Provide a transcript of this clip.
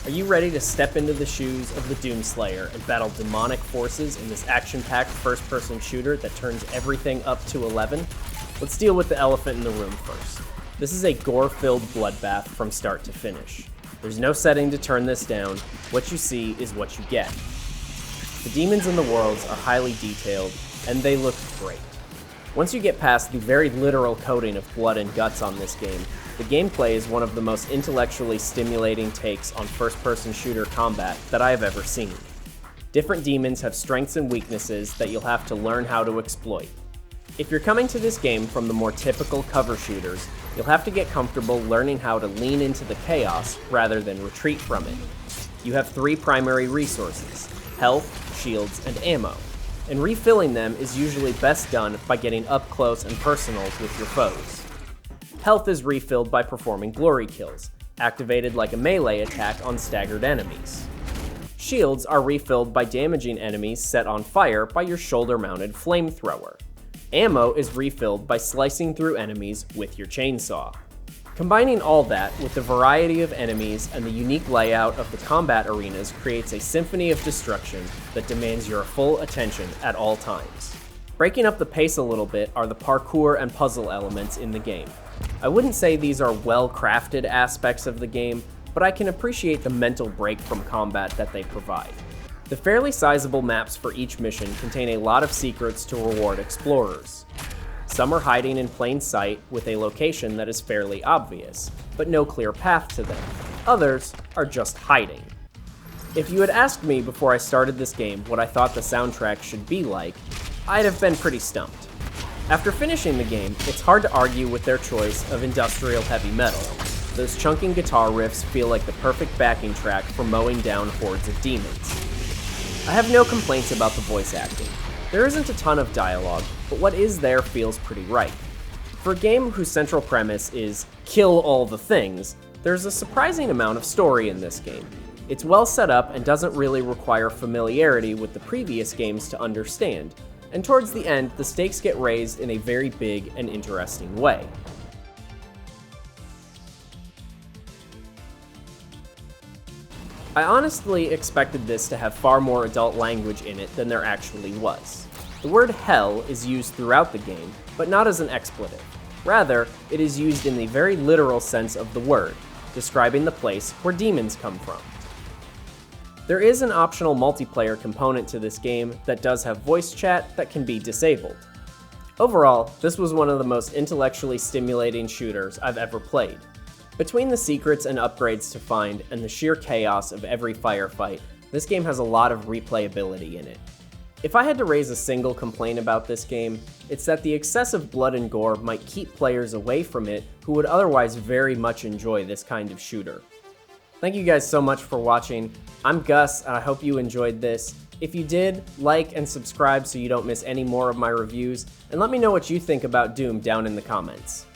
Are you ready to step into the shoes of the Doomslayer and battle demonic forces in this action-packed first-person shooter that turns everything up to 11? Let's deal with the elephant in the room first. This is a gore-filled bloodbath from start to finish. There's no setting to turn this down. What you see is what you get. The demons in the worlds are highly detailed, and they look great. Once you get past the very literal coating of blood and guts on this game, the gameplay is one of the most intellectually stimulating takes on first-person shooter combat that I have ever seen. Different demons have strengths and weaknesses that you'll have to learn how to exploit. If you're coming to this game from the more typical cover shooters, you'll have to get comfortable learning how to lean into the chaos rather than retreat from it. You have 3 primary resources: health, shields, and ammo, and refilling them is usually best done by getting up close and personal with your foes. Health is refilled by performing glory kills, activated like a melee attack on staggered enemies. Shields are refilled by damaging enemies set on fire by your shoulder-mounted flamethrower. Ammo is refilled by slicing through enemies with your chainsaw. Combining all that with the variety of enemies and the unique layout of the combat arenas creates a symphony of destruction that demands your full attention at all times. Breaking up the pace a little bit are the parkour and puzzle elements in the game. I wouldn't say these are well-crafted aspects of the game, but I can appreciate the mental break from combat that they provide. The fairly sizable maps for each mission contain a lot of secrets to reward explorers. Some are hiding in plain sight with a location that is fairly obvious, but no clear path to them. Others are just hiding. If you had asked me before I started this game what I thought the soundtrack should be like, I'd have been pretty stumped. After finishing the game, it's hard to argue with their choice of industrial heavy metal. Those chunking guitar riffs feel like the perfect backing track for mowing down hordes of demons. I have no complaints about the voice acting. There isn't a ton of dialogue, but what is there feels pretty right. For a game whose central premise is kill all the things, there's a surprising amount of story in this game. It's well set up and doesn't really require familiarity with the previous games to understand, and towards the end, the stakes get raised in a very big and interesting way. I honestly expected this to have far more adult language in it than there actually was. The word hell is used throughout the game, but not as an expletive. Rather, it is used in the very literal sense of the word, describing the place where demons come from. There is an optional multiplayer component to this game that does have voice chat that can be disabled. Overall, this was one of the most intellectually stimulating shooters I've ever played. Between the secrets and upgrades to find and the sheer chaos of every firefight, this game has a lot of replayability in it. If I had to raise a single complaint about this game, it's that the excessive blood and gore might keep players away from it who would otherwise very much enjoy this kind of shooter. Thank you guys so much for watching. I'm Gus, and I hope you enjoyed this. If you did, like and subscribe so you don't miss any more of my reviews, and let me know what you think about Doom down in the comments.